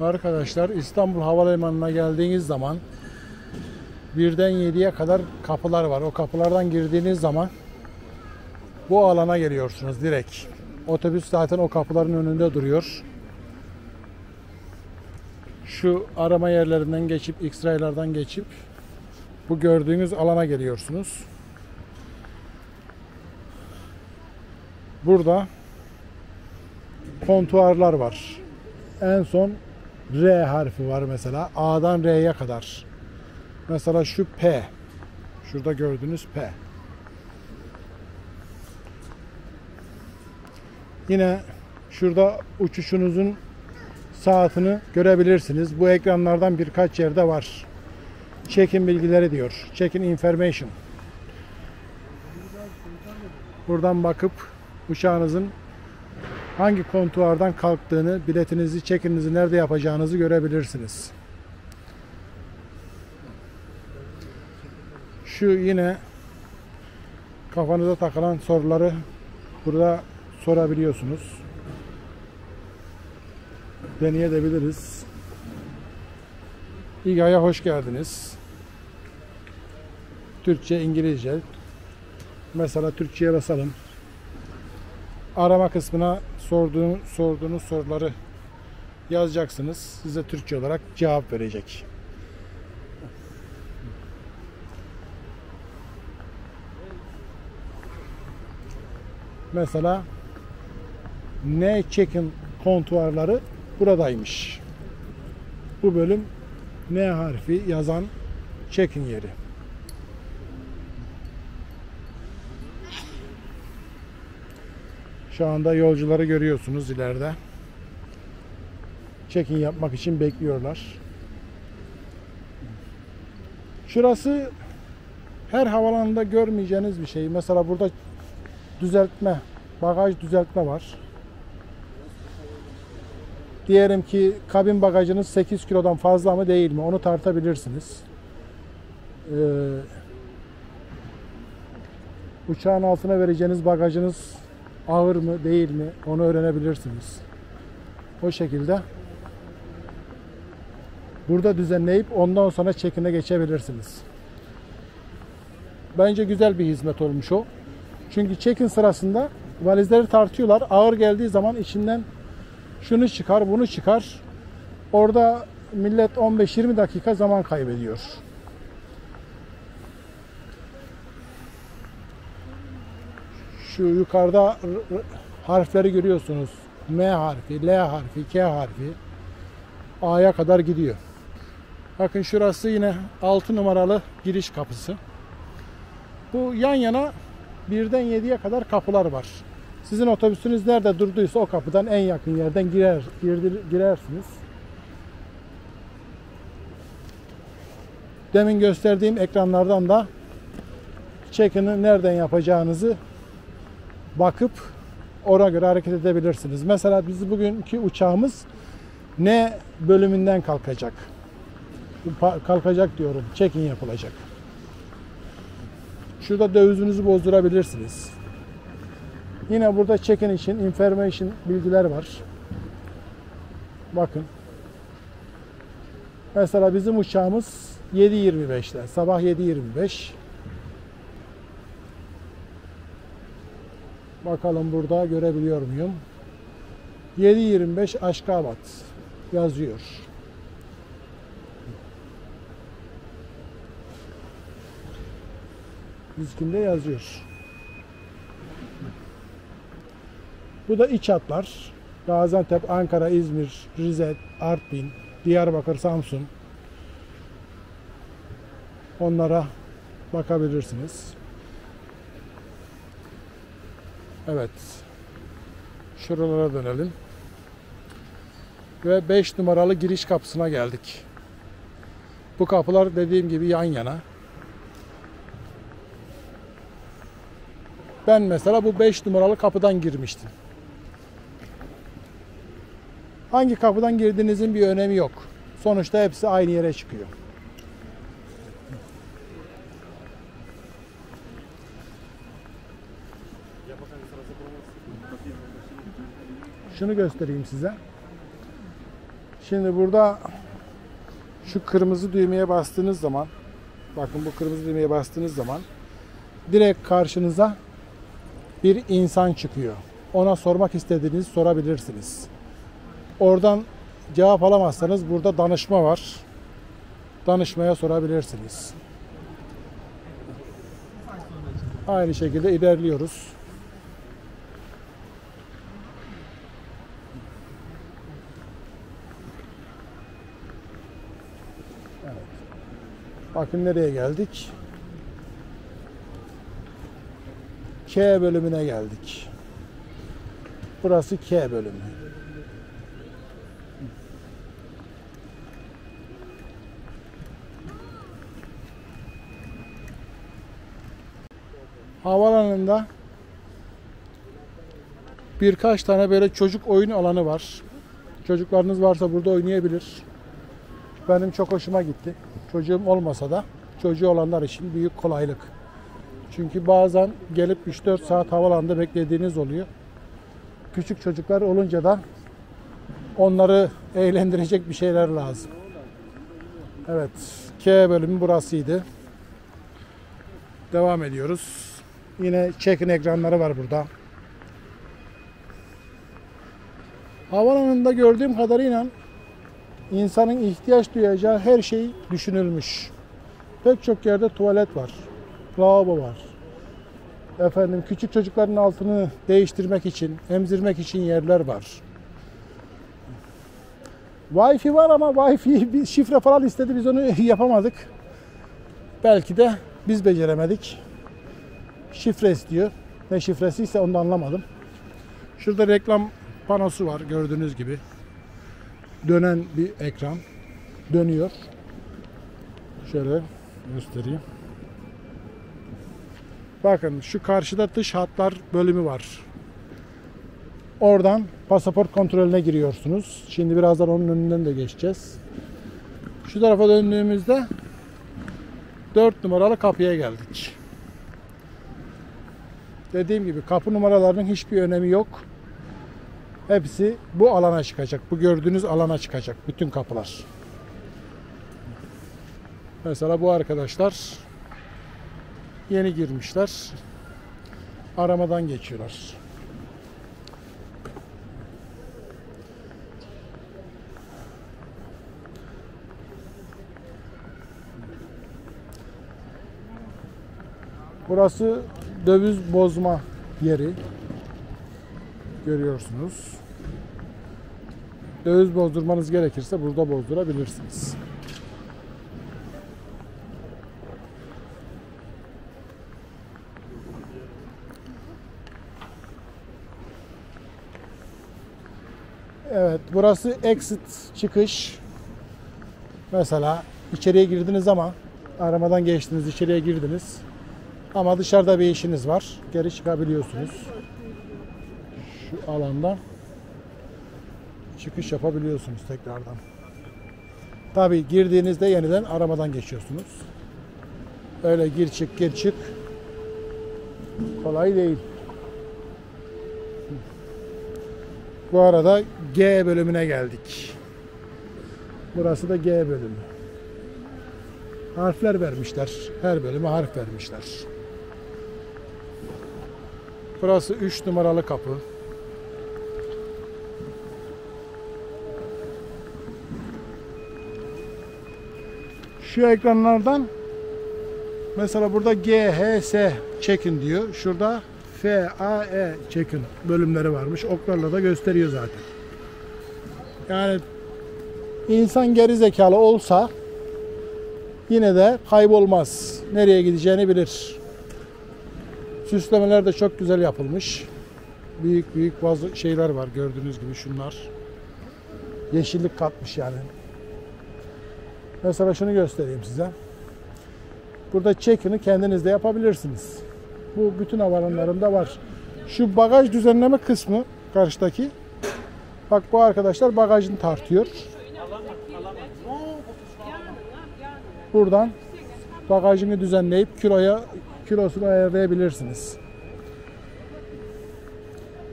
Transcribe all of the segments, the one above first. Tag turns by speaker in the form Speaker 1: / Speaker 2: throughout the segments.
Speaker 1: Arkadaşlar, İstanbul Havalimanı'na geldiğiniz zaman 1'den 7'ye kadar kapılar var. O kapılardan girdiğiniz zaman bu alana geliyorsunuz direkt. Otobüs zaten o kapıların önünde duruyor. Şu arama yerlerinden geçip, X-ray'lardan geçip bu gördüğünüz alana geliyorsunuz. Burada kontuarlar var. En son R harfi var mesela. A'dan R'ye kadar. Mesela şu P. Şurada gördüğünüz P. Yine şurada uçuşunuzun saatini görebilirsiniz. Bu ekranlardan birkaç yerde var. Check-in bilgileri diyor. Check-in information. Buradan bakıp uçağınızın hangi kontuardan kalktığını, biletinizi, check-in'inizi nerede yapacağınızı görebilirsiniz. Şu yine kafanıza takılan soruları burada sorabiliyorsunuz. Deneyebiliriz. İGA'ya hoş geldiniz. Türkçe, İngilizce. Mesela Türkçe'ye basalım. Arama kısmına sorduğunuz soruları yazacaksınız. Size Türkçe olarak cevap verecek. Mesela N check-in kontuarları buradaymış. Bu bölüm N harfi yazan check-in yeri. Şu anda yolcuları görüyorsunuz ileride. Check-in yapmak için bekliyorlar. Şurası her havalanında görmeyeceğiniz bir şey. Mesela burada düzeltme, bagaj düzeltme var. Diyelim ki kabin bagajınız 8 kilodan fazla mı değil mi? Onu tartabilirsiniz. Uçağın altına vereceğiniz bagajınız ağır mı değil mi? Onu öğrenebilirsiniz. O şekilde burada düzenleyip ondan sonra check-in'e geçebilirsiniz. Bence güzel bir hizmet olmuş o. Çünkü check-in sırasında valizleri tartıyorlar. Ağır geldiği zaman içinden şunu çıkar, bunu çıkar. Orada millet 15-20 dakika zaman kaybediyor. Şu yukarıda harfleri görüyorsunuz. M harfi, L harfi, K harfi A'ya kadar gidiyor. Bakın şurası yine 6 numaralı giriş kapısı. Bu yan yana 1'den 7'ye kadar kapılar var. Sizin otobüsünüz nerede durduysa o kapıdan en yakın yerden girersiniz. Demin gösterdiğim ekranlardan da check-in'i nereden yapacağınızı bakıp ona göre hareket edebilirsiniz. Mesela biz bugünkü uçağımız ne bölümünden kalkacak? Kalkacak diyorum. Check-in yapılacak. Şurada dövizinizi bozdurabilirsiniz. Yine burada check-in için information bilgiler var. Bakın. Mesela bizim uçağımız 7.25'te. Sabah 7.25. Bakalım burada görebiliyor muyum? 7.25 Aşkabat yazıyor. Diskinde yazıyor. Bu da iç hatlar. Gaziantep, Ankara, İzmir, Rize, Artvin, Diyarbakır, Samsun. Onlara bakabilirsiniz. Evet. Şuralara dönelim. Ve 5 numaralı giriş kapısına geldik. Bu kapılar dediğim gibi yan yana. Ben mesela bu 5 numaralı kapıdan girmiştim. Hangi kapıdan girdiğinizin bir önemi yok. Sonuçta hepsi aynı yere çıkıyor. Şunu göstereyim size. Şimdi burada şu kırmızı düğmeye bastığınız zaman, bakın bu kırmızı düğmeye bastığınız zaman direkt karşınıza bir insan çıkıyor. Ona sormak istediğinizi sorabilirsiniz. Oradan cevap alamazsanız burada danışma var. Danışmaya sorabilirsiniz. Aynı şekilde ilerliyoruz. Evet. Bakın nereye geldik? K bölümüne geldik. Burası K bölümü. Havaalanında birkaç tane böyle çocuk oyun alanı var. Çocuklarınız varsa burada oynayabilir. Benim çok hoşuma gitti. Çocuğum olmasa da çocuğu olanlar için büyük kolaylık. Çünkü bazen gelip 3-4 saat havaalanında beklediğiniz oluyor. Küçük çocuklar olunca da onları eğlendirecek bir şeyler lazım. Evet, K bölümü burasıydı. Devam ediyoruz. Yine check-in ekranları var burada. Havaalanında gördüğüm kadarıyla insanın ihtiyaç duyacağı her şey düşünülmüş. Pek çok yerde tuvalet var, lavabo var. Efendim küçük çocukların altını değiştirmek için, emzirmek için yerler var. Wi-Fi var ama Wi-Fi bir şifre falan istedi, biz onu yapamadık. Belki de biz beceremedik. Şifre istiyor. Ne şifresiyse onu da anlamadım. Şurada reklam panosu var gördüğünüz gibi. Dönen bir ekran. Dönüyor. Şöyle göstereyim. Bakın şu karşıda dış hatlar bölümü var. Oradan pasaport kontrolüne giriyorsunuz. Şimdi birazdan onun önünden de geçeceğiz. Şu tarafa döndüğümüzde 4 numaralı kapıya geldik. Dediğim gibi kapı numaralarının hiçbir önemi yok. Hepsi bu alana çıkacak. Bu gördüğünüz alana çıkacak. Bütün kapılar. Mesela bu arkadaşlar yeni girmişler. Aramadan geçiyorlar. Burası döviz bozma yeri. Görüyorsunuz. Döviz bozdurmanız gerekirse burada bozdurabilirsiniz. Evet, burası exit çıkış. Mesela içeriye girdiniz ama aramadan geçtiniz, içeriye girdiniz. Ama dışarıda bir işiniz var. Geri çıkabiliyorsunuz. Şu alandan çıkış yapabiliyorsunuz tekrardan. Tabii girdiğinizde yeniden aramadan geçiyorsunuz. Öyle gir çık gir çık kolay değil. Bu arada G bölümüne geldik. Burası da G bölümü. Harfler vermişler. Her bölüme harf vermişler. Burası 3 numaralı kapı. Şu ekranlardan mesela burada G, H, S check-in diyor. Şurada F, A, E check-in bölümleri varmış. Oklarla da gösteriyor zaten. Yani insan geri zekalı olsa yine de kaybolmaz. Nereye gideceğini bilir. Süslemeler de çok güzel yapılmış. Büyük büyük bazı şeyler var gördüğünüz gibi şunlar. Yeşillik katmış yani. Mesela şunu göstereyim size. Burada check-in'i kendiniz de yapabilirsiniz. Bu bütün havaalanlarında var. Şu bagaj düzenleme kısmı karşıdaki. Bak bu arkadaşlar bagajını tartıyor. Buradan bagajını düzenleyip kilosunu ayarlayabilirsiniz.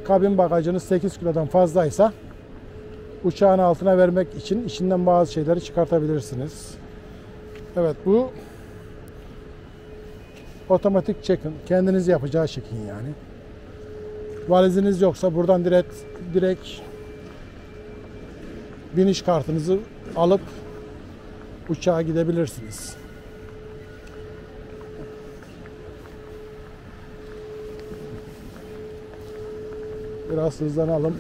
Speaker 1: Kabin bagajınız 8 kilodan fazlaysa uçağın altına vermek için içinden bazı şeyleri çıkartabilirsiniz. Evet, bu otomatik check-in. Kendiniz yapacağı check-in yani. Valiziniz yoksa buradan direkt biniş kartınızı alıp uçağa gidebilirsiniz. Biraz hızlanalım.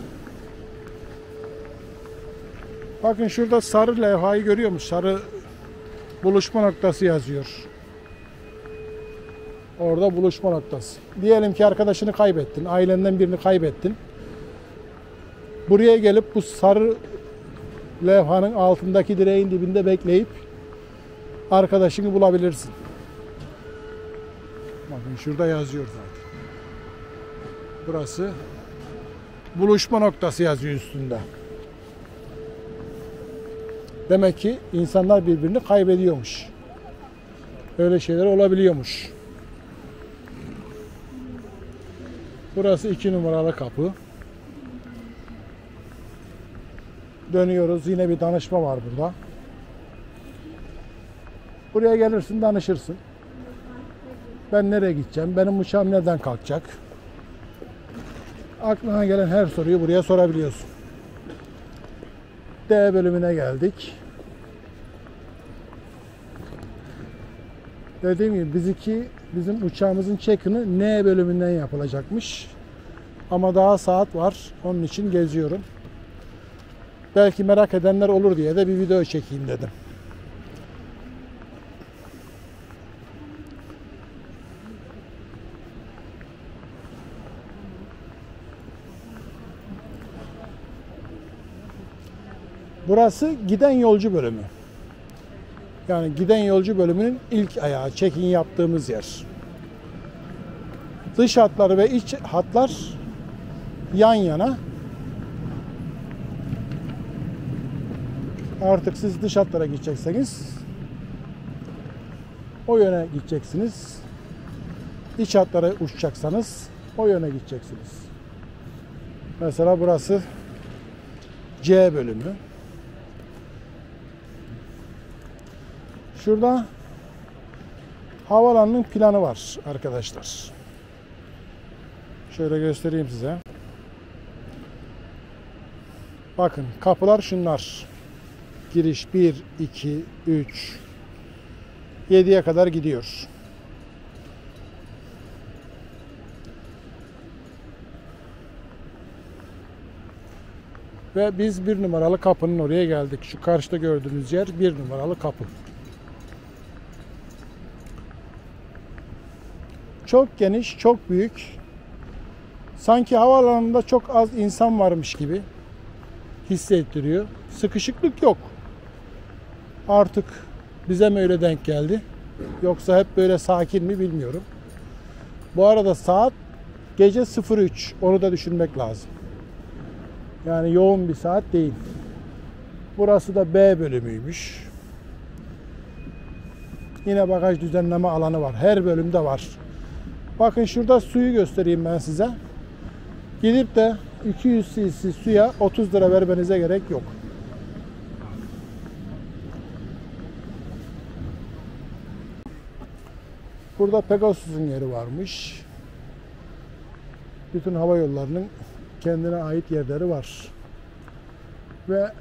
Speaker 1: Bakın şurada sarı levhayı görüyor musunuz? Sarı buluşma noktası yazıyor. Orada buluşma noktası. Diyelim ki arkadaşını kaybettin, ailenden birini kaybettin. Buraya gelip bu sarı levhanın altındaki direğin dibinde bekleyip arkadaşını bulabilirsin. Bakın şurada yazıyor zaten. Burası buluşma noktası yazıyor üstünde. Demek ki insanlar birbirini kaybediyormuş. Öyle şeyler olabiliyormuş. Burası 2 numaralı kapı. Dönüyoruz. Yine bir danışma var burada. Buraya gelirsin, danışırsın. Ben nereye gideceğim? Benim uçağım nereden kalkacak? Aklına gelen her soruyu buraya sorabiliyorsun. D bölümüne geldik. Dediğim gibi bizim uçağımızın check-in'i N bölümünden yapılacakmış. Ama daha saat var. Onun için geziyorum. Belki merak edenler olur diye de bir video çekeyim dedim. Burası giden yolcu bölümü. Yani giden yolcu bölümünün ilk ayağı, check-in yaptığımız yer. Dış hatlar ve iç hatlar yan yana. Artık siz dış hatlara gidecekseniz o yöne gideceksiniz. İç hatlara uçacaksanız o yöne gideceksiniz. Mesela burası C bölümü. Şurada havalanının planı var arkadaşlar. Şöyle göstereyim size. Bakın kapılar şunlar. Giriş 1, 2, 3, 7'ye kadar gidiyor. Ve biz 1 numaralı kapının oraya geldik. Şu karşıda gördüğünüz yer 1 numaralı kapı. Çok geniş, çok büyük. Sanki havaalanında çok az insan varmış gibi hissettiriyor. Sıkışıklık yok. Artık bize mi öyle denk geldi? Yoksa hep böyle sakin mi bilmiyorum. Bu arada saat gece 03. Onu da düşünmek lazım. Yani yoğun bir saat değil. Burası da B bölümüymüş. Yine bagaj düzenleme alanı var. Her bölümde var. Bakın şurada suyu göstereyim ben size. Gidip de 200 cc suya 30 lira vermenize gerek yok. Burada Pegasus'un yeri varmış. Bütün hava yollarının kendine ait yerleri var. Ve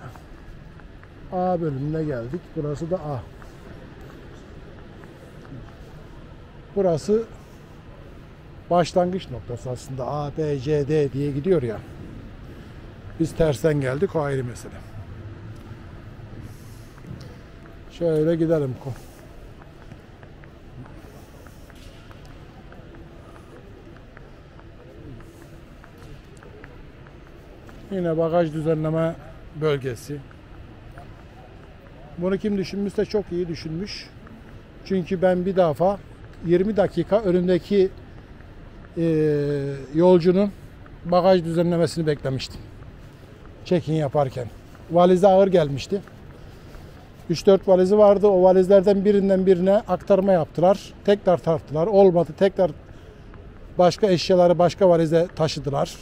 Speaker 1: A bölümüne geldik. Burası da A. Burası başlangıç noktası aslında. A, B, C, D diye gidiyor ya. Biz tersten geldik, o ayrı mesele. Şöyle gidelim. Yine bagaj düzenleme bölgesi. Bunu kim düşünmüşse çok iyi düşünmüş. Çünkü ben bir defa 20 dakika önündeki yolcunun bagaj düzenlemesini beklemiştim. Check-in yaparken. Valizi ağır gelmişti. 3-4 valizi vardı. O valizlerden birinden birine aktarma yaptılar. Tekrar tarttılar. Olmadı. Tekrar başka eşyaları başka valize taşıdılar.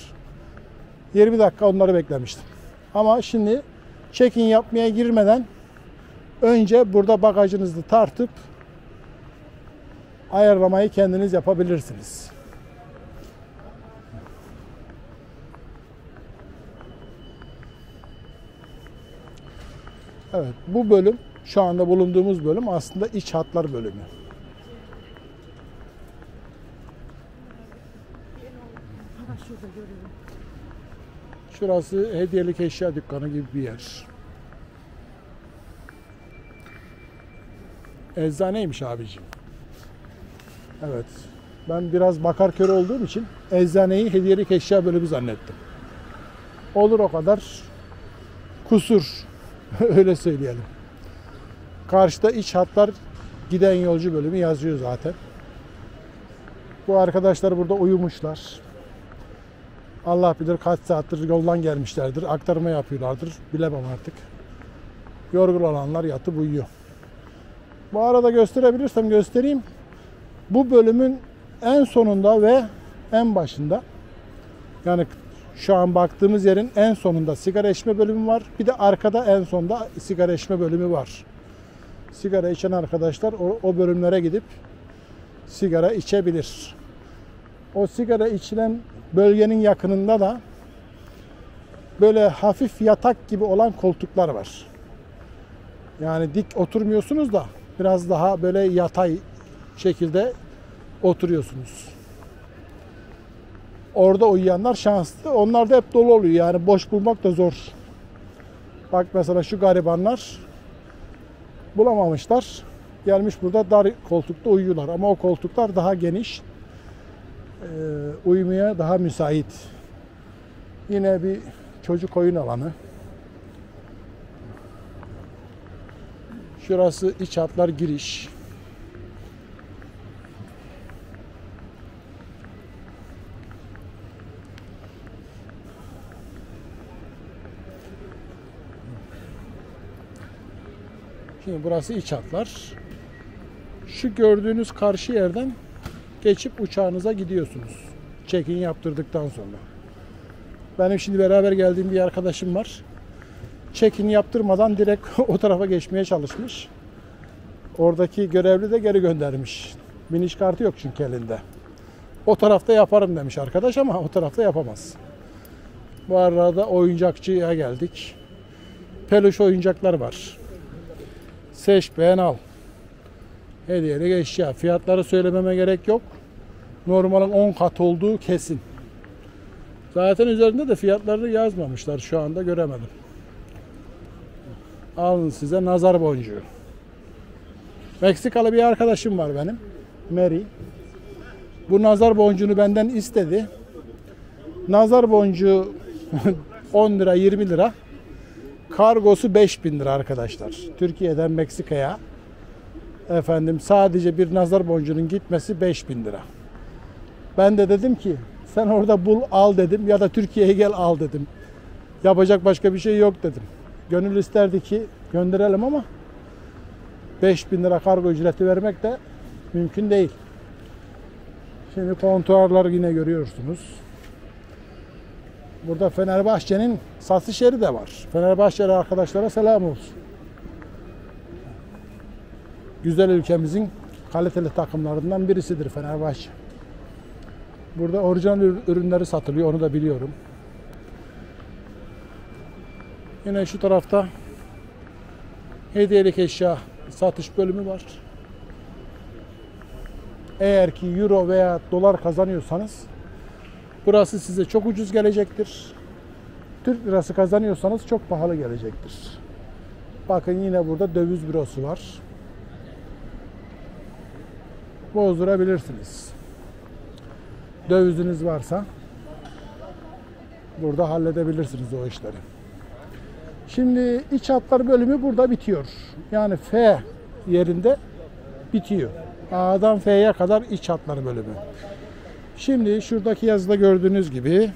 Speaker 1: 20 dakika onları beklemiştim. Ama şimdi check-in yapmaya girmeden önce burada bagajınızı tartıp ayarlamayı kendiniz yapabilirsiniz. Evet, bu bölüm, şu anda bulunduğumuz bölüm aslında iç hatlar bölümü. Şurası hediyelik eşya dükkanı gibi bir yer. Eczaneymiş abicim. Evet. Ben biraz bakar körü olduğum için eczaneyi hediyelik eşya bölümü zannettim. Olur o kadar kusur. Öyle söyleyelim. Karşıda iç hatlar giden yolcu bölümü yazıyor zaten. Bu arkadaşlar burada uyumuşlar. Allah bilir kaç saattir yoldan gelmişlerdir. Aktarma yapıyorlardır. Bilemem artık. Yorgun olanlar yatıp uyuyor. Bu arada gösterebilirsem göstereyim. Bu bölümün en sonunda ve en başında, yani şu an baktığımız yerin en sonunda sigara içme bölümü var. Bir de arkada en sonda sigara içme bölümü var. Sigara içen arkadaşlar o bölümlere gidip sigara içebilir. O sigara içilen bölgenin yakınında da böyle hafif yatak gibi olan koltuklar var. Yani dik oturmuyorsunuz da biraz daha böyle yatay şekilde oturuyorsunuz. Orada uyuyanlar şanslı. Onlar da hep dolu oluyor. Yani boş bulmak da zor. Bak mesela şu garibanlar bulamamışlar. Gelmiş burada dar koltukta uyuyorlar. Ama o koltuklar daha geniş. Uyumaya daha müsait. Yine bir çocuk oyun alanı. Şurası iç hatlar giriş. Şimdi burası iç hatlar. Şu gördüğünüz karşı yerden geçip uçağınıza gidiyorsunuz. Check-in yaptırdıktan sonra. Benim şimdi beraber geldiğim bir arkadaşım var. Check-in yaptırmadan direkt o tarafa geçmeye çalışmış. Oradaki görevli de geri göndermiş. Biniş kartı yok çünkü elinde. O tarafta yaparım demiş arkadaş ama o tarafta yapamaz. Bu arada oyuncakçıya geldik. Peluş oyuncaklar var. Seç, beğen, al. Hediyelik eşya. Fiyatları söylememe gerek yok. Normalin 10 kat olduğu kesin. Zaten üzerinde de fiyatlarını yazmamışlar. Şu anda göremedim. Alın size nazar boncuğu. Meksikalı bir arkadaşım var benim. Mary. Bu nazar boncuğunu benden istedi. Nazar boncuğu 10 lira 20 lira. Kargosu 5.000 lira arkadaşlar. Türkiye'den Meksika'ya sadece bir nazar boncuğunun gitmesi 5.000 lira. Ben de dedim ki sen orada bul al dedim ya da Türkiye'ye gel al dedim. Yapacak başka bir şey yok dedim. Gönül isterdi ki gönderelim ama 5.000 lira kargo ücreti vermek de mümkün değil. Şimdi kontuarlar yine görüyorsunuz. Burada Fenerbahçe'nin satış yeri de var. Fenerbahçeli arkadaşlara selam olsun. Güzel ülkemizin kaliteli takımlarından birisidir Fenerbahçe. Burada orijinal ürünleri satılıyor, onu da biliyorum. Yine şu tarafta hediyelik eşya satış bölümü var. Eğer ki euro veya dolar kazanıyorsanız burası size çok ucuz gelecektir. Türk lirası kazanıyorsanız çok pahalı gelecektir. Bakın yine burada döviz bürosu var. Bozdurabilirsiniz. Döviziniz varsa burada halledebilirsiniz o işleri. Şimdi iç hatlar bölümü burada bitiyor. Yani F yerinde bitiyor. A'dan F'ye kadar iç hatlar bölümü. Şimdi şuradaki yazıda gördüğünüz gibi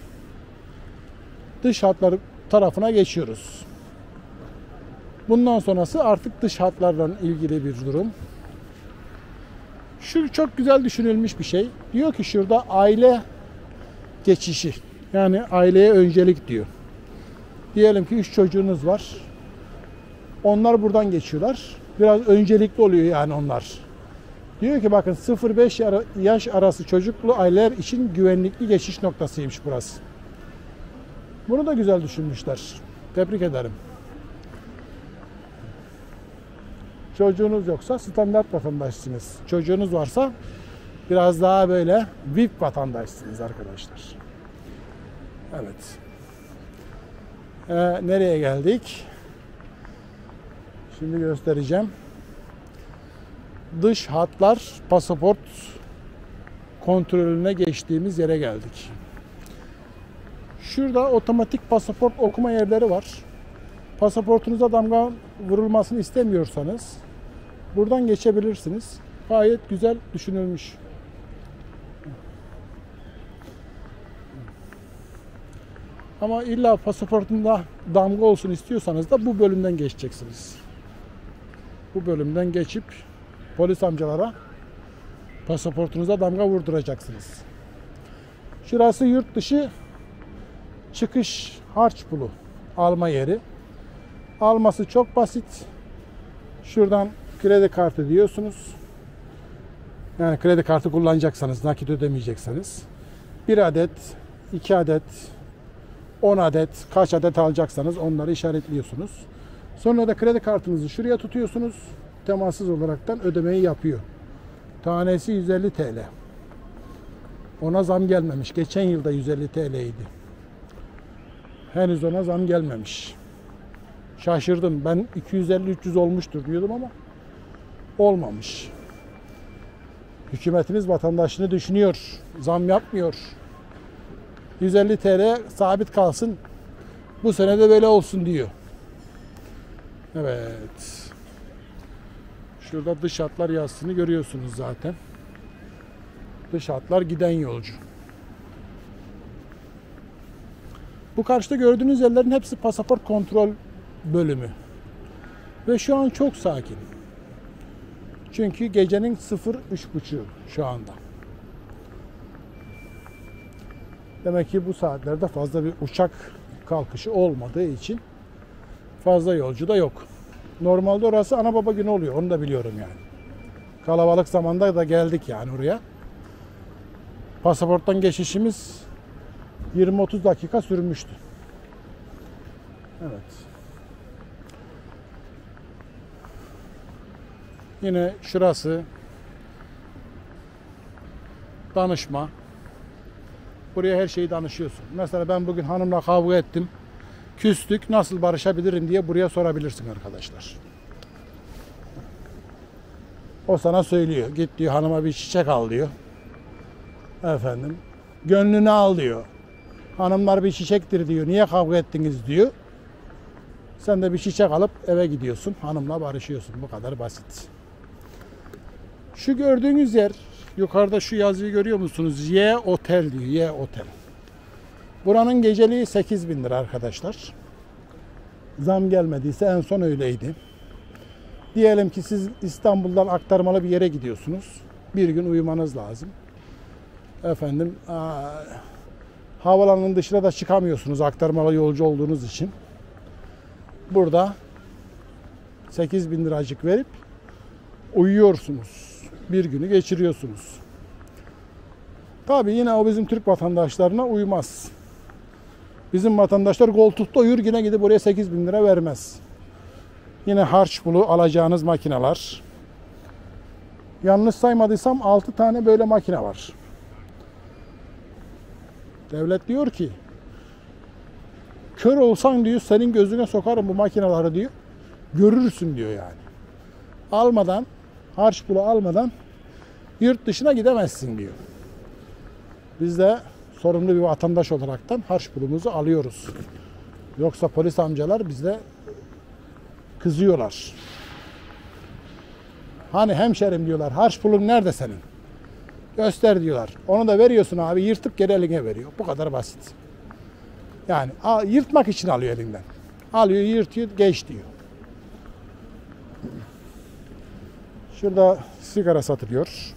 Speaker 1: dış hatlar tarafına geçiyoruz. Bundan sonrası artık dış hatlarla ilgili bir durum. Şu çok güzel düşünülmüş bir şey. Diyor ki şurada aile geçişi. Yani aileye öncelik diyor. Diyelim ki 3 çocuğunuz var. Onlar buradan geçiyorlar. Biraz öncelikli oluyor yani onlar. Diyor ki bakın 0-5 yaş arası çocuklu aileler için güvenlikli geçiş noktasıymış burası. Bunu da güzel düşünmüşler. Tebrik ederim. Çocuğunuz yoksa standart vatandaşsınız. Çocuğunuz varsa biraz daha böyle VIP vatandaşsınız arkadaşlar. Evet. Nereye geldik? Şimdi göstereceğim. Dış hatlar pasaport kontrolüne geçtiğimiz yere geldik. Şurada otomatik pasaport okuma yerleri var. Pasaportunuza damga vurulmasını istemiyorsanız buradan geçebilirsiniz. Gayet güzel düşünülmüş. Ama illa pasaportunda damga olsun istiyorsanız da bu bölümden geçeceksiniz. Bu bölümden geçip polis amcalara pasaportunuza damga vurduracaksınız. Şurası yurt dışı çıkış harç pulu alma yeri. Alması çok basit. Şuradan kredi kartı diyorsunuz. Yani kredi kartı kullanacaksanız, nakit ödemeyecekseniz 1 adet, 2 adet, 10 adet, kaç adet alacaksanız onları işaretliyorsunuz. Sonra da kredi kartınızı şuraya tutuyorsunuz. Temassız olaraktan ödemeyi yapıyor. Tanesi 150 TL. Ona zam gelmemiş. Geçen yılda 150 TL'ydi. Henüz ona zam gelmemiş. Şaşırdım. Ben 250-300 olmuştur diyordum ama olmamış. Hükümetimiz vatandaşını düşünüyor. Zam yapmıyor. 150 TL sabit kalsın. Bu sene de böyle olsun diyor. Evet. Şurada dış hatlar yazısını görüyorsunuz zaten. Dış hatlar giden yolcu. Bu karşıda gördüğünüz yerlerin hepsi pasaport kontrol bölümü. Ve şu an çok sakin. Çünkü gecenin 03.30 şu anda. Demek ki bu saatlerde fazla bir uçak kalkışı olmadığı için fazla yolcu da yok. Normalde orası ana baba günü oluyor. Onu da biliyorum yani. Kalabalık zamanda da geldik yani oraya. Pasaporttan geçişimiz 20-30 dakika sürmüştü. Evet. Yine şurası danışma. Buraya her şeyi danışıyorsun. Mesela ben bugün hanımla kavga ettim. Küstük, nasıl barışabilirim diye buraya sorabilirsin arkadaşlar. O sana söylüyor. Git diyor hanıma bir çiçek al diyor. Efendim. Gönlünü al diyor. Hanımlar bir çiçektir diyor. Niye kavga ettiniz diyor. Sen de bir çiçek alıp eve gidiyorsun. Hanımla barışıyorsun. Bu kadar basit. Şu gördüğünüz yer, yukarıda şu yazıyı görüyor musunuz? Y Otel diyor. Y Otel. Buranın geceliği 8.000 lira arkadaşlar. Zam gelmediyse en son öyleydi. Diyelim ki siz İstanbul'dan aktarmalı bir yere gidiyorsunuz. Bir gün uyumanız lazım. Efendim havalanın dışına da çıkamıyorsunuz aktarmalı yolcu olduğunuz için. Burada 8.000 liracık verip uyuyorsunuz. Bir günü geçiriyorsunuz. Tabii yine o bizim Türk vatandaşlarına uymaz. Bizim vatandaşlar koltukta uyur, yine gidip oraya 8.000 lira vermez. Yine harç pulu alacağınız makineler. Yanlış saymadıysam 6 tane böyle makine var. Devlet diyor ki kör olsan diyor senin gözüne sokarım bu makineleri diyor. Görürsün diyor yani. Almadan, harç pulu almadan yurt dışına gidemezsin diyor. Biz de sorumlu bir vatandaş olaraktan harç pulumuzu alıyoruz. Yoksa polis amcalar bizde kızıyorlar. Hani hemşerim diyorlar, harç pulun nerede senin? Göster diyorlar. Onu da veriyorsun abi, yırtıp geri eline veriyor. Bu kadar basit. Yani yırtmak için alıyor elinden. Alıyor, yırtıyor, geç diyor. Şurada sigara satılıyor.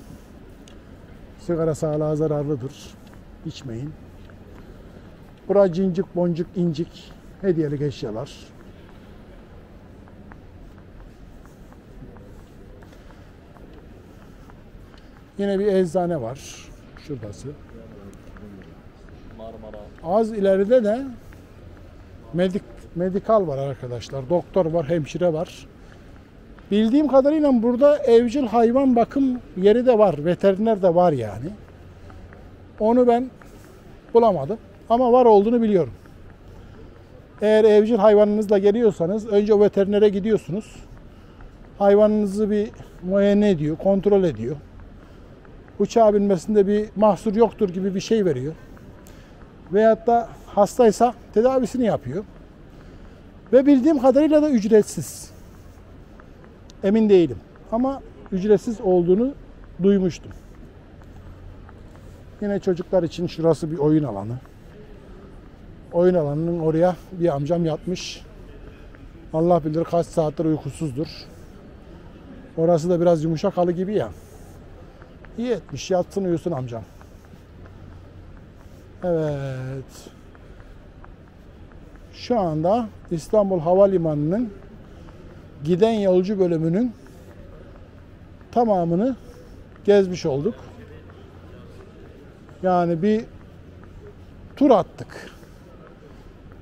Speaker 1: Sigara sağlığa zararlıdır. İçmeyin. Bura cincik, boncuk, incik. hediyelik eşyalar. Yine bir eczane var. Şurası. Az ileride de medikal var arkadaşlar. Doktor var, hemşire var. Bildiğim kadarıyla burada evcil hayvan bakım yeri de var. Veteriner de var yani. Onu ben bulamadım. Ama var olduğunu biliyorum. Eğer evcil hayvanınızla geliyorsanız önce o veterinere gidiyorsunuz. Hayvanınızı bir muayene ediyor, kontrol ediyor. Uçağa binmesinde bir mahsur yoktur gibi bir şey veriyor. Veyahut da hastaysa tedavisini yapıyor. Ve bildiğim kadarıyla da ücretsiz. Emin değilim. Ama ücretsiz olduğunu duymuştum. Yine çocuklar için şurası bir oyun alanı. Oyun alanının oraya bir amcam yatmış. Allah bilir kaç saattir uykusuzdur. Orası da biraz yumuşak halı gibi ya. İyi etmiş. Yatsın uyusun amcam. Evet. Şu anda İstanbul Havalimanı'nın giden yolcu bölümünün tamamını gezmiş olduk. Yani bir tur attık.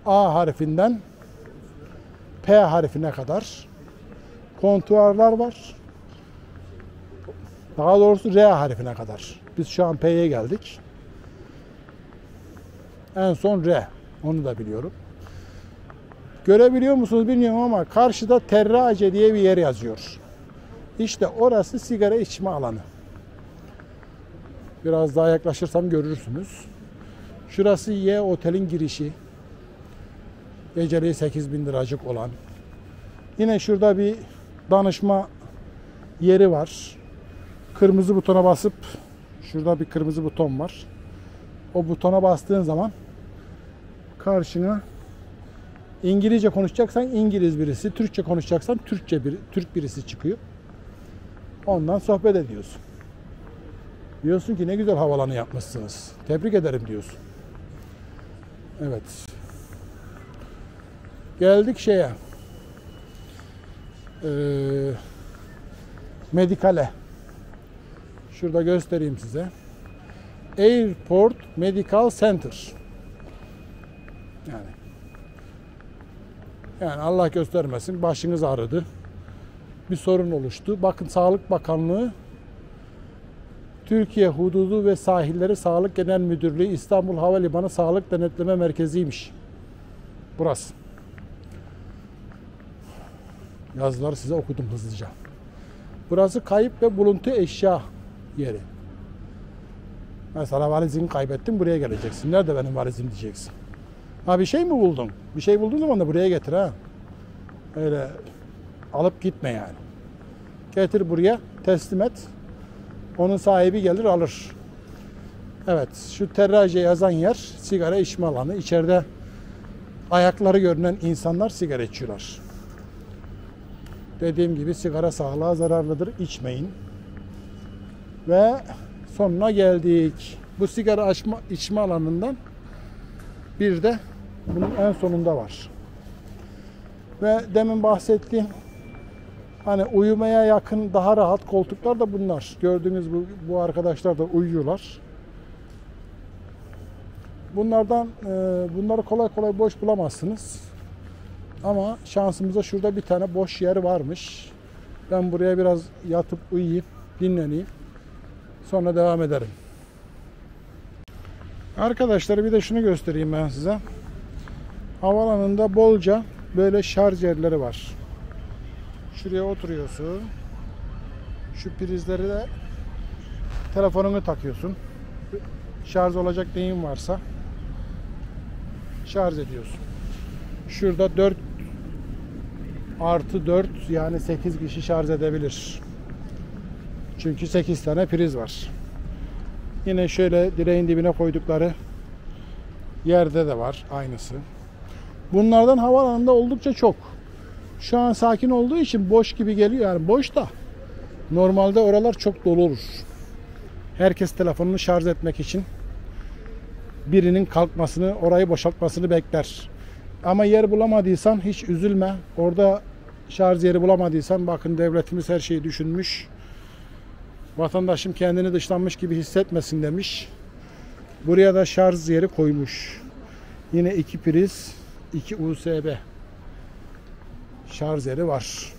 Speaker 1: A harfinden P harfine kadar kontuarlar var. Daha doğrusu R harfine kadar. Biz şu an P'ye geldik. En son R. Onu da biliyorum. Görebiliyor musunuz bilmiyorum ama karşıda Terrace diye bir yer yazıyor. İşte orası sigara içme alanı. Biraz daha yaklaşırsam görürsünüz. Şurası Y Otel'in girişi. Geceliği 8.000 liracık olan. Yine şurada bir danışma yeri var. Kırmızı butona basıp, şurada bir kırmızı buton var. O butona bastığın zaman karşına İngilizce konuşacaksan İngiliz birisi, Türkçe konuşacaksan Türk birisi çıkıyor. Ondan sohbet ediyorsun. Diyorsun ki ne güzel havalanı yapmışsınız. Tebrik ederim diyorsun. Evet. Geldik şeye. Medikale. Şurada göstereyim size. Airport Medical Center. Yani Allah göstermesin başınız ağrıdı. Bir sorun oluştu. Bakın Sağlık Bakanlığı Türkiye Hududu ve Sahilleri Sağlık Genel Müdürlüğü İstanbul Havalimanı Sağlık Denetleme Merkezi'ymiş. Burası. Yazıları size okudum hızlıca. Burası kayıp ve buluntu eşya yeri. Mesela valizini kaybettin, buraya geleceksin. Nerede benim valizim diyeceksin. Ha bir şey mi buldun? Bir şey bulduğun zaman da buraya getir ha. Öyle alıp gitme yani. Getir buraya, teslim et. Onun sahibi gelir alır. Evet, şu Terrace yazan yer sigara içme alanı. İçeride ayakları görünen insanlar sigara içiyorlar. Dediğim gibi sigara sağlığa zararlıdır. İçmeyin. Ve sonuna geldik. Bu sigara içme alanından bir de bunun en sonunda var. Ve demin bahsettiğim hani uyumaya yakın daha rahat koltuklar da bunlar. Gördüğünüz bu arkadaşlar da uyuyorlar. Bunları kolay kolay boş bulamazsınız. Ama şansımıza şurada bir tane boş yer varmış. Ben buraya biraz yatıp uyuyayım, dinleneyim. Sonra devam ederim. Arkadaşlar bir de şunu göstereyim ben size. Havaalanında bolca böyle şarj yerleri var. Şuraya oturuyorsun. Şu prizleri de telefonunu takıyorsun. Şarj olacak neyin varsa şarj ediyorsun. Şurada 4 artı 4 yani 8 kişi şarj edebilir. Çünkü 8 tane priz var. Yine şöyle direğin dibine koydukları yerde de var aynısı. Bunlardan havaalanında oldukça çok. Şu an sakin olduğu için boş gibi geliyor. Yani boş da normalde oralar çok dolu olur. Herkes telefonunu şarj etmek için birinin kalkmasını, orayı boşaltmasını bekler. Ama yer bulamadıysan hiç üzülme. Orada şarj yeri bulamadıysan bakın devletimiz her şeyi düşünmüş. Vatandaşım kendini dışlanmış gibi hissetmesin demiş. Buraya da şarj yeri koymuş. Yine 2 priz, 2 USB şarj yeri var.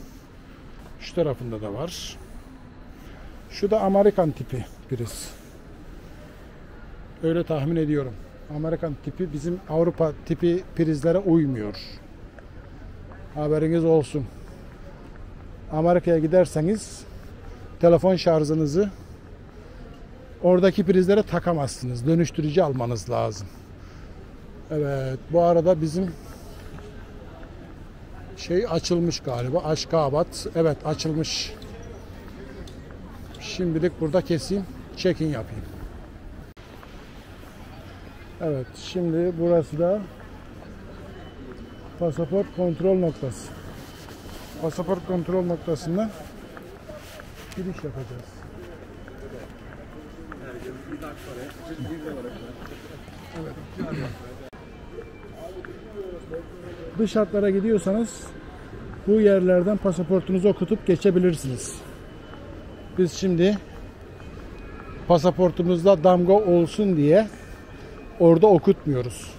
Speaker 1: Şu tarafında da var. Şu da Amerikan tipi priz. Öyle tahmin ediyorum. Amerikan tipi bizim Avrupa tipi prizlere uymuyor. Haberiniz olsun. Amerika'ya giderseniz telefon şarjınızı oradaki prizlere takamazsınız. Dönüştürücü almanız lazım. Evet, bu arada bizim şey açılmış galiba. Aşkabat. Evet, açılmış. Şimdilik burada keseyim. Check-in yapayım. Evet, şimdi burası da pasaport kontrol noktası. Pasaport kontrol noktasından giriş yapacağız. Evet. Dış hatlara gidiyorsanız bu yerlerden pasaportunuzu okutup geçebilirsiniz. Biz şimdi pasaportumuzda damga olsun diye orada okutmuyoruz.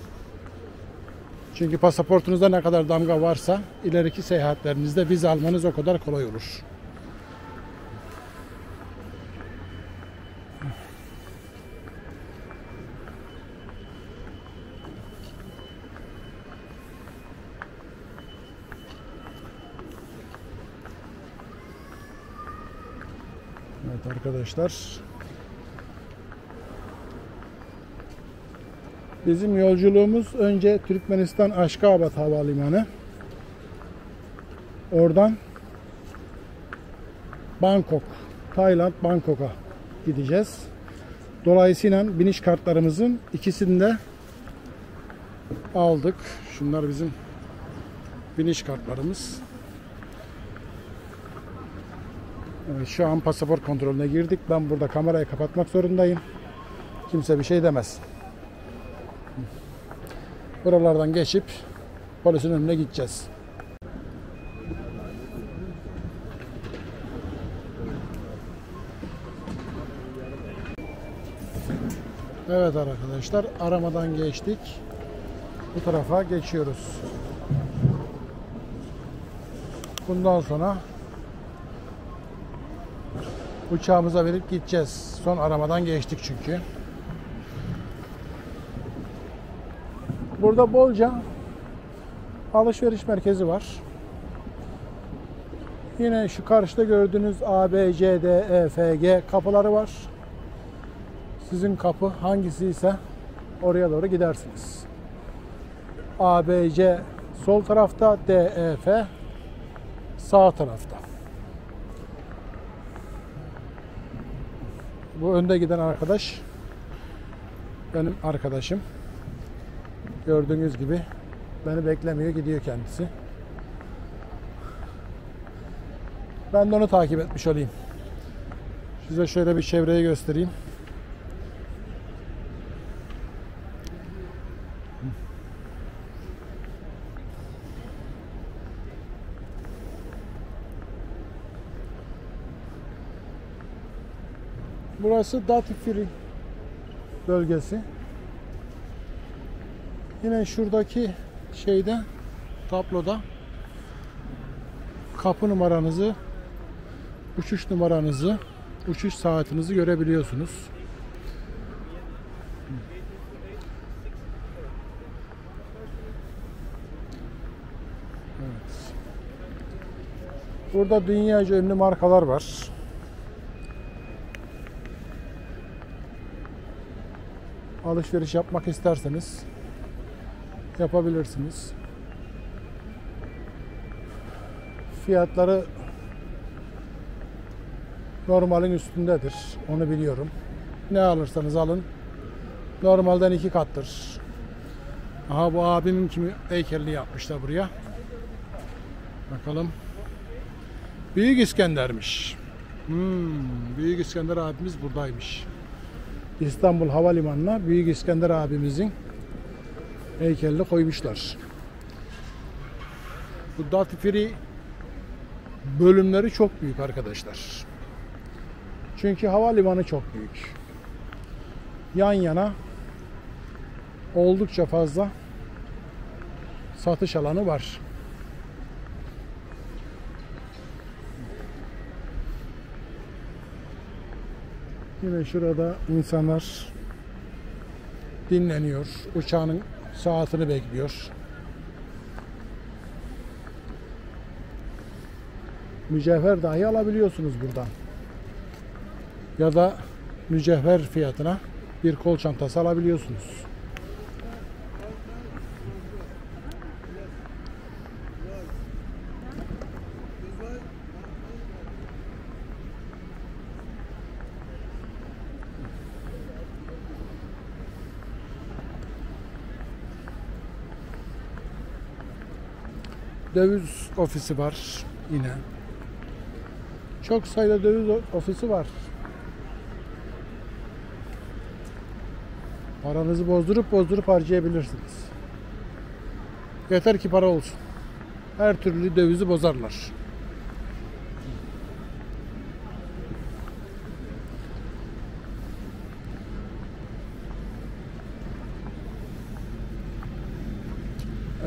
Speaker 1: Çünkü pasaportunuzda ne kadar damga varsa ileriki seyahatlerinizde vize almanız o kadar kolay olur. Evet arkadaşlar. Bizim yolculuğumuz önce Türkmenistan Aşkabat Havalimanı. Oradan Bangkok, Tayland Bangkok'a gideceğiz. Dolayısıyla biniş kartlarımızın ikisini de aldık. Şunlar bizim biniş kartlarımız. Evet, şu an pasaport kontrolüne girdik. Ben burada kamerayı kapatmak zorundayım. Kimse bir şey demez. Buralardan geçip polisin önüne gideceğiz. Evet arkadaşlar, aramadan geçtik. Bu tarafa geçiyoruz. Bundan sonra uçağımıza binip gideceğiz. Son aramadan geçtik çünkü. Burada bolca alışveriş merkezi var. Yine şu karşıda gördüğünüz A, B, C, D, E, F, G kapıları var. Sizin kapı hangisi ise oraya doğru gidersiniz. A, B, C sol tarafta, D, E, F sağ tarafta. Bu önde giden arkadaş benim arkadaşım. Gördüğünüz gibi beni beklemiyor, gidiyor kendisi. Ben de onu takip etmiş olayım. Size şöyle bir çevreyi göstereyim. Burası Duty Free bölgesi. Yine şuradaki şeyde, tabloda kapı numaranızı, uçuş numaranızı, uçuş saatinizi görebiliyorsunuz. Evet. Burada dünyaca ünlü markalar var. Alışveriş yapmak isterseniz yapabilirsiniz. Fiyatları normalin üstündedir. Onu biliyorum. Ne alırsanız alın, normalden 2 kattır. Aha, bu abimin kimi heykelini yapmışlar buraya. Bakalım. Büyük İskender'miş. Büyük İskender abimiz buradaymış. İstanbul Havalimanı'na Büyük İskender abimizin heykelini koymuşlar. Bu duty free bölümleri çok büyük arkadaşlar. Çünkü havalimanı çok büyük. Yan yana oldukça fazla satış alanı var. Yine şurada insanlar dinleniyor. Uçağın saatini bekliyor. Mücevher dahi alabiliyorsunuz buradan. Ya da mücevher fiyatına bir kol çantası alabiliyorsunuz. Döviz ofisi var yine. Çok sayıda döviz ofisi var. Paranızı bozdurup harcayabilirsiniz. Yeter ki para olsun. Her türlü dövizi bozarlar.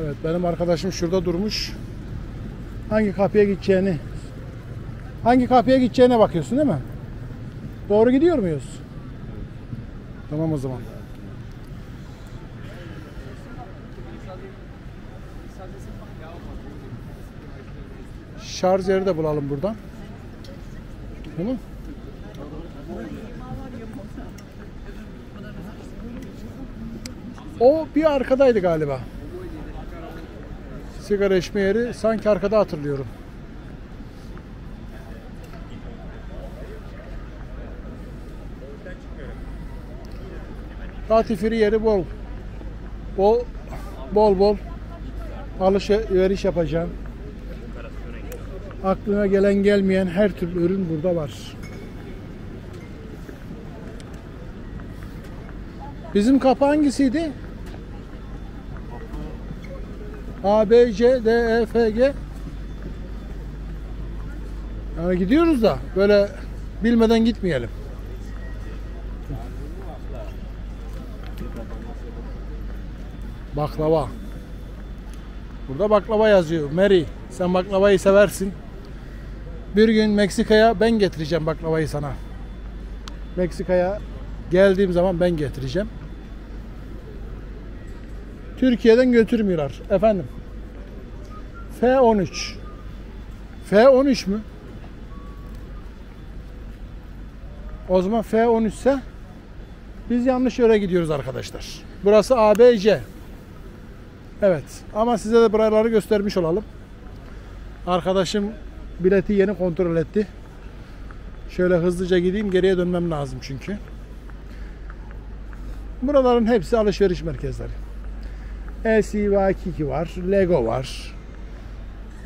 Speaker 1: Evet, benim arkadaşım şurada durmuş. Hangi kapıya gideceğine bakıyorsun değil mi? Doğru gidiyor muyuz? Tamam o zaman. Şarj yeri de bulalım buradan. Tamam. O bir arkadaydı galiba. Sigara içme yeri sanki arkada hatırlıyorum. Duty free yeri bol. Bol alışveriş yapacağım. Aklına gelen gelmeyen her türlü ürün burada var. Bizim kapı hangisiydi? A, B, C, D, E, F, G. Yani gidiyoruz da böyle bilmeden gitmeyelim. Baklava. Burada baklava yazıyor. Mary, sen baklavayı seversin. Bir gün Meksika'ya ben getireceğim baklavayı sana. Meksika'ya geldiğim zaman ben getireceğim. Türkiye'den götürmüyorlar. Efendim. F13. F13 mü? O zaman F13 ise biz yanlış yere gidiyoruz arkadaşlar. Burası ABC. Evet. Ama size de buraları göstermiş olalım. Arkadaşım bileti yeni kontrol etti. Şöyle hızlıca gideyim. Geriye dönmem lazım çünkü. Buraların hepsi alışveriş merkezleri. LC var. Lego var.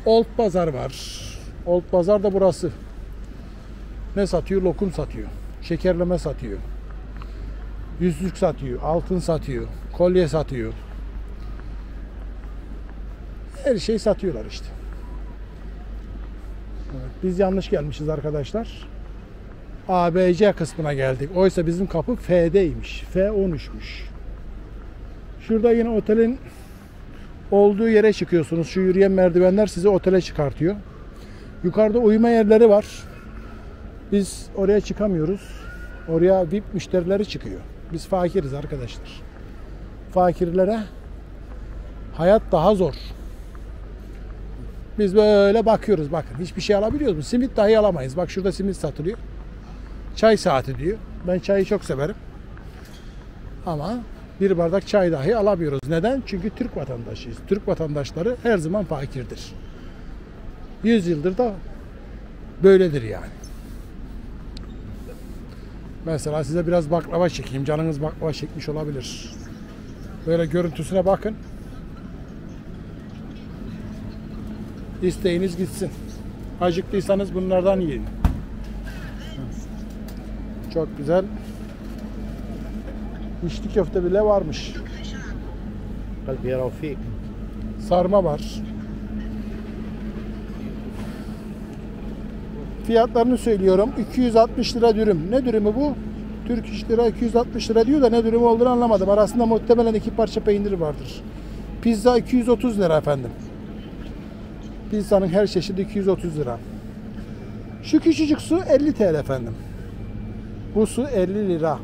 Speaker 1: Old Pazar var. Old Pazar da burası. Ne satıyor? Lokum satıyor. Şekerleme satıyor. Yüzük satıyor. Altın satıyor. Kolye satıyor. Her şeyi satıyorlar işte. Evet, biz yanlış gelmişiz arkadaşlar. ABC kısmına geldik. Oysa bizim kapı F'deymiş. F13'müş. Şurada yine otelin olduğu yere çıkıyorsunuz. Şu yürüyen merdivenler sizi otele çıkartıyor. Yukarıda uyuma yerleri var. Biz oraya çıkamıyoruz. Oraya VIP müşterileri çıkıyor. Biz fakiriz arkadaşlar. Fakirlere hayat daha zor. Biz böyle bakıyoruz. Bakın hiçbir şey alabiliyoruz mu? Simit dahi alamayız. Bak şurada simit satılıyor. Çay saati diyor. Ben çayı çok severim. Ama bir bardak çay dahi alamıyoruz. Neden? Çünkü Türk vatandaşıyız. Türk vatandaşları her zaman fakirdir. 100 yıldır da böyledir yani. Mesela size biraz baklava çekeyim. Canınız baklava çekmiş olabilir. Böyle görüntüsüne bakın. İsteğiniz gitsin. Acıktıysanız bunlardan yiyin. Çok güzel. İçli köfte bile varmış. Sarma var. Fiyatlarını söylüyorum. 260 lira dürüm. Ne dürümü bu? Türk İş Lira 260 lira diyor da ne dürüm olduğunu anlamadım. Arasında muhtemelen 2 parça peynir vardır. Pizza 230 lira efendim. Pizzanın her çeşidi 230 lira. Şu küçücük su 50 TL efendim. Bu su 50 lira.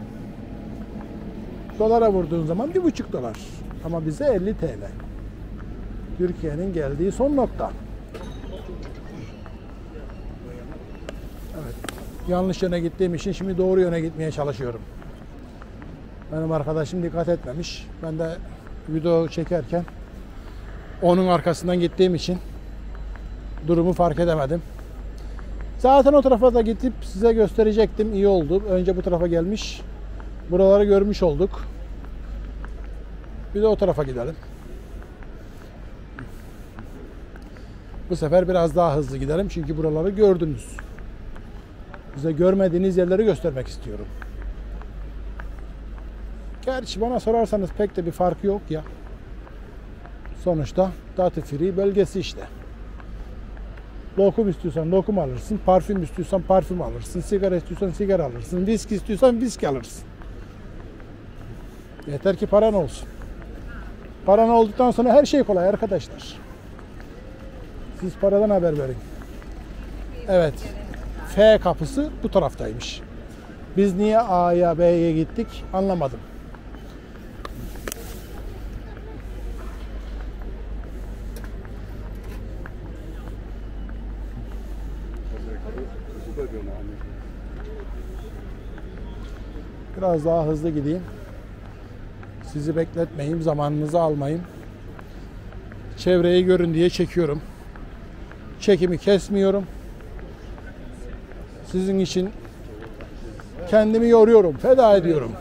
Speaker 1: Dolara vurduğun zaman 1,5 dolar. Ama bize 50 TL. Türkiye'nin geldiği son nokta. Evet. Yanlış yöne gittiğim için şimdi doğru yöne gitmeye çalışıyorum. Benim arkadaşım dikkat etmemiş. Ben de video çekerken onun arkasından gittiğim için durumu fark edemedim. Zaten o tarafa da gidip size gösterecektim. İyi oldu. Önce bu tarafa gelmiş. Buraları görmüş olduk. Bir de o tarafa gidelim. Bu sefer biraz daha hızlı gidelim. Çünkü buraları gördünüz. Size görmediğiniz yerleri göstermek istiyorum. Gerçi bana sorarsanız pek de bir fark yok ya. Sonuçta duty free bölgesi işte. Lokum istiyorsan lokum alırsın, parfüm istiyorsan parfüm alırsın, sigara istiyorsan sigara alırsın, viski istiyorsan viski alırsın. Yeter ki paran olsun. Paran olduktan sonra her şey kolay arkadaşlar. Siz paradan haber verin. Evet. F kapısı bu taraftaymış. Biz niye A'ya B'ye gittik anlamadım. Biraz daha hızlı gideyim. Sizi bekletmeyeyim, zamanınızı almayayım. Çevreyi görün diye çekiyorum. Çekimi kesmiyorum. Sizin için kendimi yoruyorum, feda ediyorum.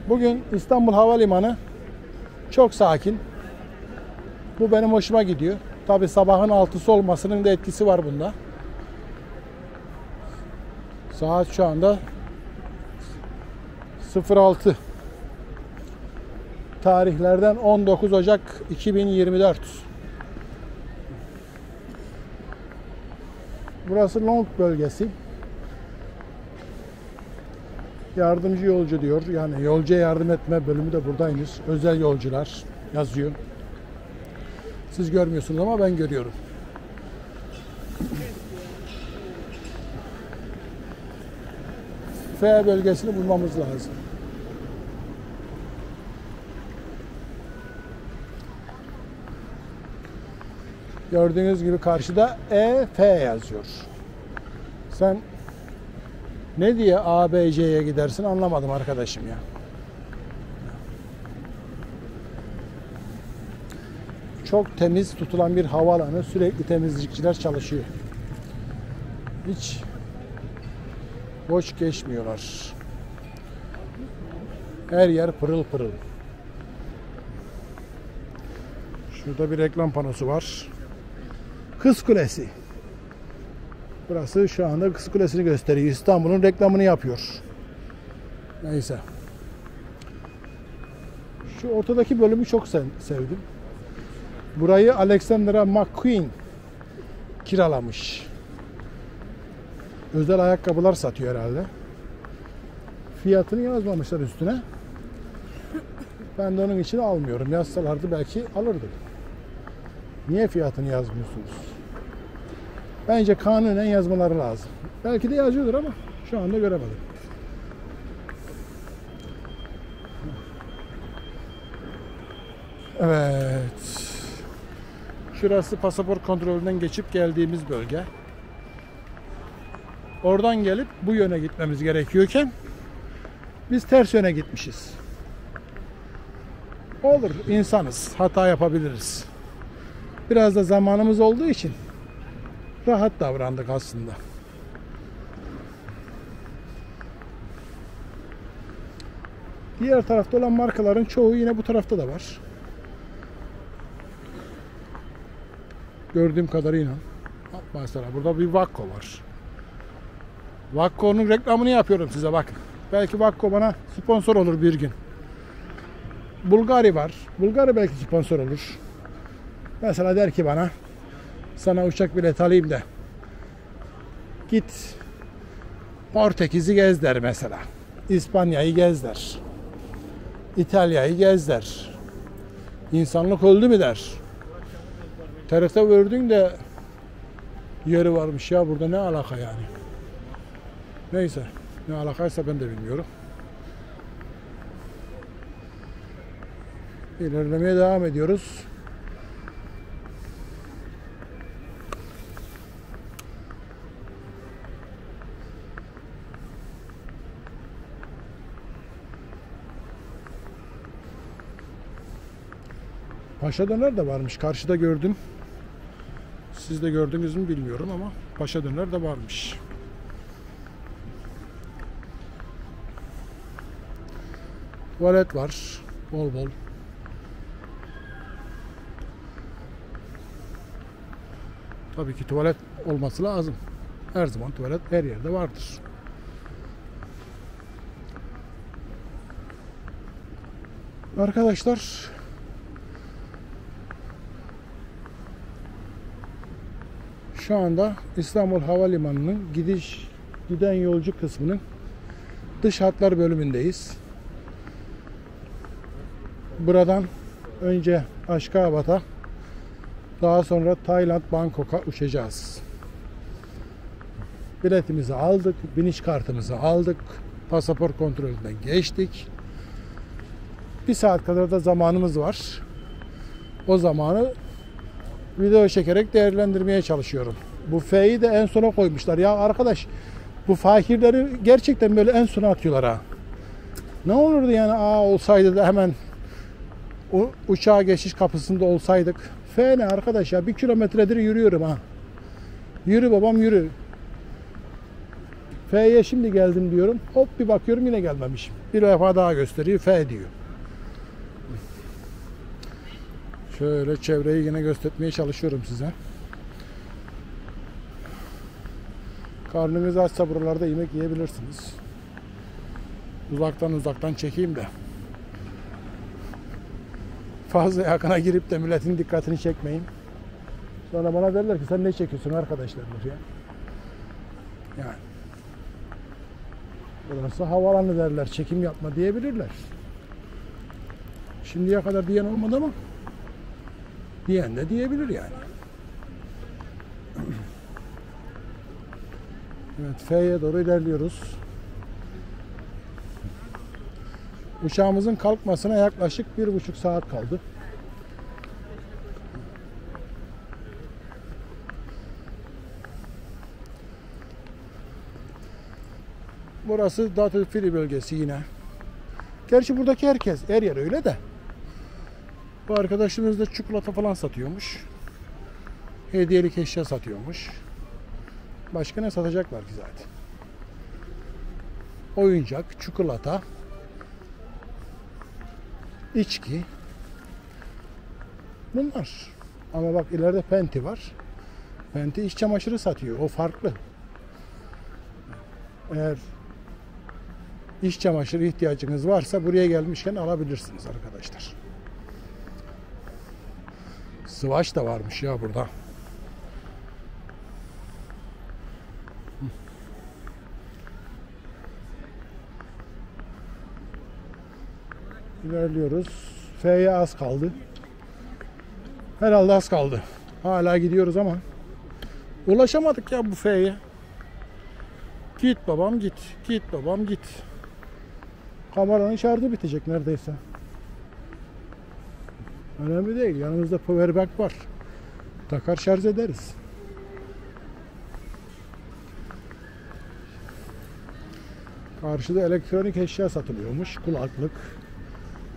Speaker 1: Bugün İstanbul Havalimanı çok sakin. Bu benim hoşuma gidiyor. Tabii sabahın 6'sı olmasının da etkisi var bunda. Saat şu anda 06. Tarihlerden 19 Ocak 2024. Burası Long bölgesi. Yardımcı yolcu diyor. Yani yolcuya yardım etme bölümü de buradaymış. Özel yolcular yazıyor. Siz görmüyorsunuz ama ben görüyorum. F bölgesini bulmamız lazım. Gördüğünüz gibi karşıda EF yazıyor. Sen ne diye A, B, C'ye gidersin anlamadım arkadaşım ya. Çok temiz tutulan bir havaalanı. Sürekli temizlikçiler çalışıyor. Hiç boş geçmiyorlar. Her yer pırıl pırıl. Şurada bir reklam panosu var. Kız Kulesi. Burası şu anda Kız Kulesi'ni gösteriyor. İstanbul'un reklamını yapıyor. Neyse. Şu ortadaki bölümü çok sevdim. Burayı Alexandra McQueen kiralamış. Özel ayakkabılar satıyor herhalde. Fiyatını yazmamışlar üstüne. Ben de onun için almıyorum. Yazsalardı belki alırdım. Niye fiyatını yazmıyorsunuz? Bence kanunen yazmaları lazım. Belki de yazıyordur ama şu anda göremedim. Evet. Şurası pasaport kontrolünden geçip geldiğimiz bölge. Oradan gelip bu yöne gitmemiz gerekiyorken biz ters yöne gitmişiz. Olur, insanız. Hata yapabiliriz. Biraz da zamanımız olduğu için rahat davrandık aslında. Diğer tarafta olan markaların çoğu yine bu tarafta da var. Gördüğüm kadarıyla. Mesela burada bir Vakko var. Vakko'nun reklamını yapıyorum size bakın. Belki Vakko bana sponsor olur bir gün. Bulgari var. Bulgari belki sponsor olur. Mesela der ki bana, sana uçak bileti alayım da git Portekiz'i gez der mesela. İspanya'yı gez der. İtalya'yı gez der. İnsanlık öldü mü der. Tarihte gördüğün de yeri varmış ya, burada ne alaka yani. Neyse, ne alakaysa ben de bilmiyorum. İlerlemeye devam ediyoruz. Paşa döner de varmış. Karşıda gördüm. Siz de gördünüz mü bilmiyorum ama paşa döner de varmış. Tuvalet var. Bol bol. Tabii ki tuvalet olması lazım. Her zaman tuvalet her yerde vardır. Arkadaşlar, şu anda İstanbul Havalimanı'nın giden yolcu kısmının dış hatlar bölümündeyiz. Buradan önce Aşkabat'a, daha sonra Tayland, Bangkok'a uçacağız. Biletimizi aldık, biniş kartımızı aldık, pasaport kontrolünden geçtik. Bir saat kadar da zamanımız var. O zamanı video çekerek değerlendirmeye çalışıyorum. Bu F'yi de en sona koymuşlar. Ya arkadaş, bu fakirleri gerçekten böyle en sona atıyorlar ha. Ne olurdu yani olsaydı da hemen o uçağa geçiş kapısında olsaydık. F ne arkadaş ya, 1 kilometredir yürüyorum ha. Yürü babam yürü. F'ye şimdi geldim diyorum. Hop bir bakıyorum yine gelmemişim. Bir defa daha gösteriyor, F diyor. Şöyle çevreyi yine göstermeye çalışıyorum size. Karnınız açsa buralarda yemek yiyebilirsiniz. Uzaktan çekeyim de. Fazla yakına girip de milletin dikkatini çekmeyin. Sonra bana derler ki sen ne çekiyorsun arkadaşlar ya. Yani. Burası havalanı derler, çekim yapma diyebilirler. Şimdiye kadar diyen olmadı ama diyen de diyebilir yani. Evet, F'ye doğru ilerliyoruz. Uçağımızın kalkmasına yaklaşık 1,5 saat kaldı. Burası Duty Free bölgesi yine. Gerçi buradaki herkes, her yer öyle de. Bu arkadaşımız da çikolata falan satıyormuş. Hediyelik eşya satıyormuş. Başka ne satacaklar ki zaten? Oyuncak, çikolata, içki. Bunlar. Ama bak ileride Penti var. Penti iç çamaşırı satıyor. O farklı. Eğer iç çamaşırı ihtiyacınız varsa buraya gelmişken alabilirsiniz arkadaşlar. Sıvaç da varmış ya burada. İlerliyoruz. F'ye az kaldı. Herhalde az kaldı. Hala gidiyoruz ama ulaşamadık ya bu F'ye. Git babam git. Git babam git. Kameranın şarjı bitecek neredeyse. Önemli değil. Yanımızda powerbank var. Takar şarj ederiz. Karşıda elektronik eşya satılıyormuş. Kulaklık,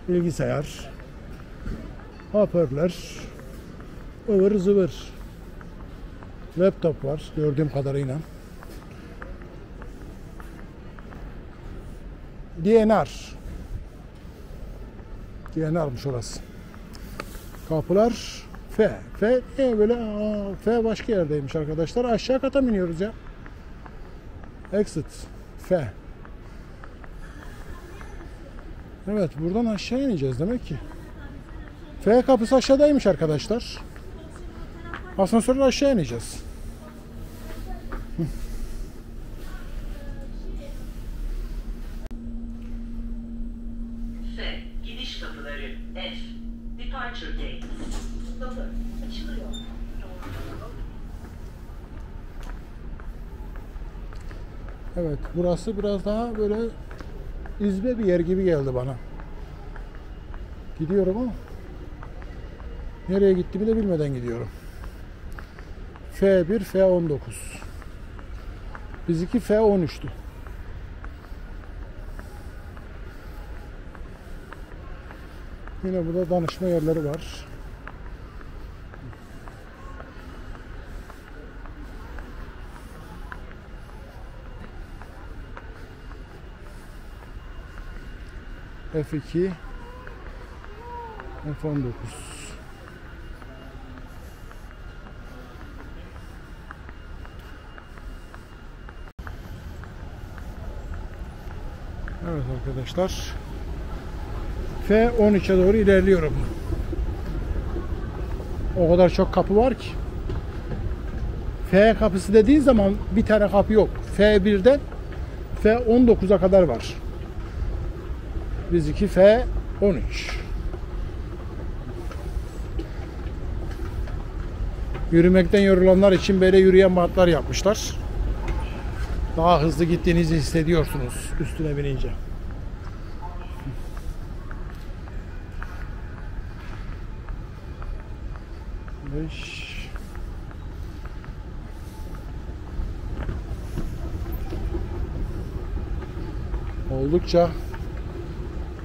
Speaker 1: bilgisayar, hoparlör, ıvır zıvır. Laptop var gördüğüm kadarıyla. DNR'mış orası. Kapılar F. F böyle F başka yerdeymiş arkadaşlar. Aşağı kata iniyoruz ya. Exit F. Evet, buradan aşağı ineceğiz demek ki. F kapısı aşağıdaymış arkadaşlar. Asansörle aşağı ineceğiz.
Speaker 2: F. Gidiş kapıları. F. Departure gate. Kapı açılıyor.
Speaker 1: Evet, burası biraz daha böyle izbe bir yer gibi geldi bana. Gidiyorum ama nereye gittiğimi de bilmeden gidiyorum. F1, F19. Bizimki F13'tü. Yine burada danışma yerleri var. F2, F19. Evet arkadaşlar, F13'e doğru ilerliyorum. O kadar çok kapı var ki. F kapısı dediğin zaman bir tane kapı yok. F1'den F19'a kadar var. Bizimki F13. Yürümekten yorulanlar için böyle yürüyen bantlar yapmışlar. Daha hızlı gittiğinizi hissediyorsunuz üstüne binince. Oldukça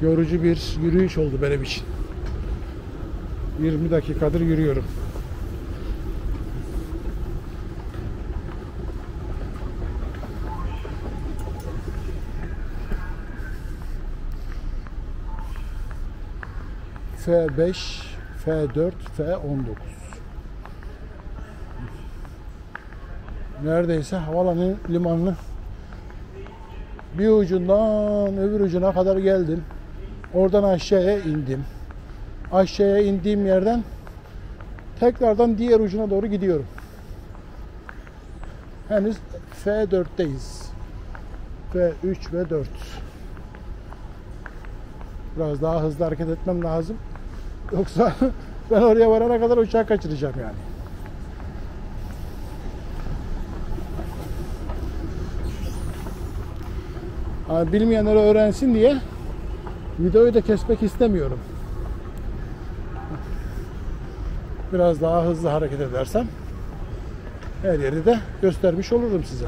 Speaker 1: yorucu bir yürüyüş oldu benim için. 20 dakikadır yürüyorum. F5, F4, F19. Neredeyse havaalanı limanını bir ucundan öbür ucuna kadar geldim. Oradan aşağıya indim. Aşağıya indiğim yerden tekrardan diğer ucuna doğru gidiyorum. Henüz F4'teyiz. F3 ve 4. Biraz daha hızlı hareket etmem lazım. Yoksa ben oraya varana kadar uçağı kaçıracağım yani. Bilmeyenler öğrensin diye videoyu da kesmek istemiyorum. Biraz daha hızlı hareket edersem her yeri de göstermiş olurum size.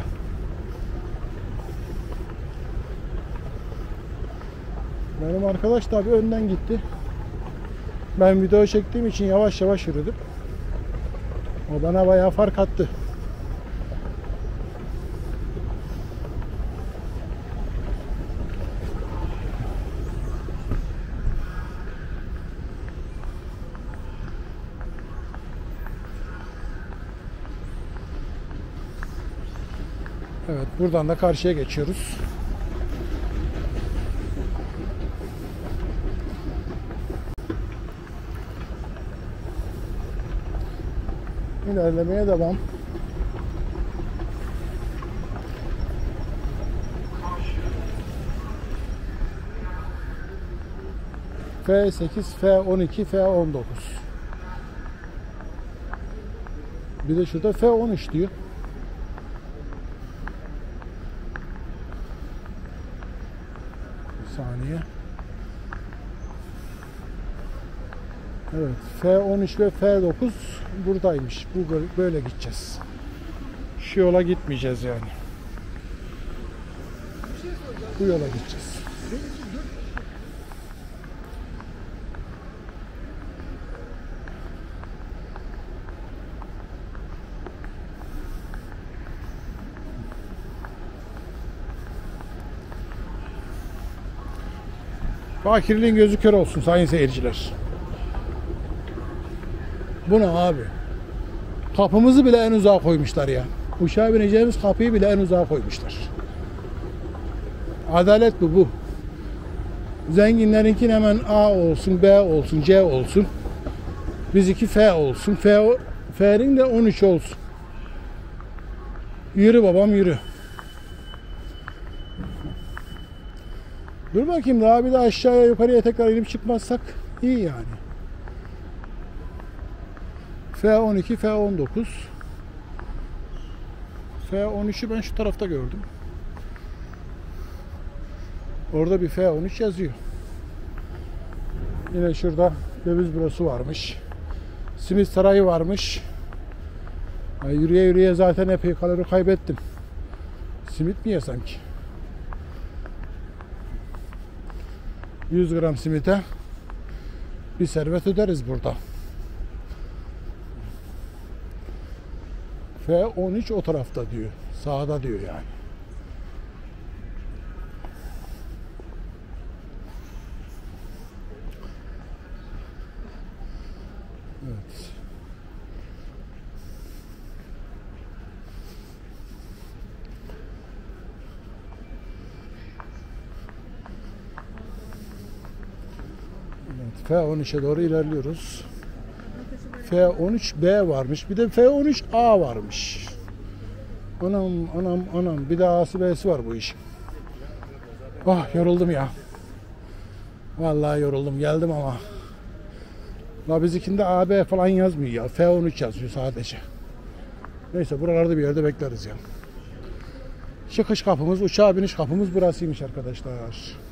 Speaker 1: Benim arkadaş tabii önden gitti. Ben video çektiğim için yavaş yavaş yürüdüm. O bana bayağı fark attı. Evet, buradan da karşıya geçiyoruz. İlerlemeye devam. F8, F12, F19. Bir de şurada F13 diyor. Bir saniye. Evet, F13 ve F9 buradaymış. Bu böyle gideceğiz. Şu yola gitmeyeceğiz yani. Bu yola gideceğiz. Bakirliğin gözü kör olsun sayın seyirciler. Bu ne abi? Kapımızı bile en uzağa koymuşlar ya. Uçağa bineceğimiz kapıyı bile en uzağa koymuşlar. Adalet bu. Zenginlerinkin hemen A olsun, B olsun, C olsun. Bizimki F olsun. F'nin de 13 olsun. Yürü babam yürü. Dur bakayım daha bir de aşağıya yukarıya tekrar inip çıkmazsak iyi yani. F12, F19. F13'ü ben şu tarafta gördüm. Orada bir F13 yazıyor. Yine şurada döviz bürosu varmış. Simit sarayı varmış. Yürüye yürüye zaten epey kalori kaybettim. Simit mi yesem ki? 100 gram simite bir servet öderiz burada. F13 o tarafta diyor. Sağda diyor yani. Evet. F13'e doğru ilerliyoruz. F13B varmış. Bir de F13A varmış. Anam. Bir de A'sı B'si var bu işin. Oh yoruldum ya. Vallahi yoruldum. Geldim ama. La bizikinde AB falan yazmıyor ya. F13 yazıyor sadece. Neyse buralarda bir yerde bekleriz ya. Çıkış kapımız, uçağa biniş kapımız burasıymış arkadaşlar.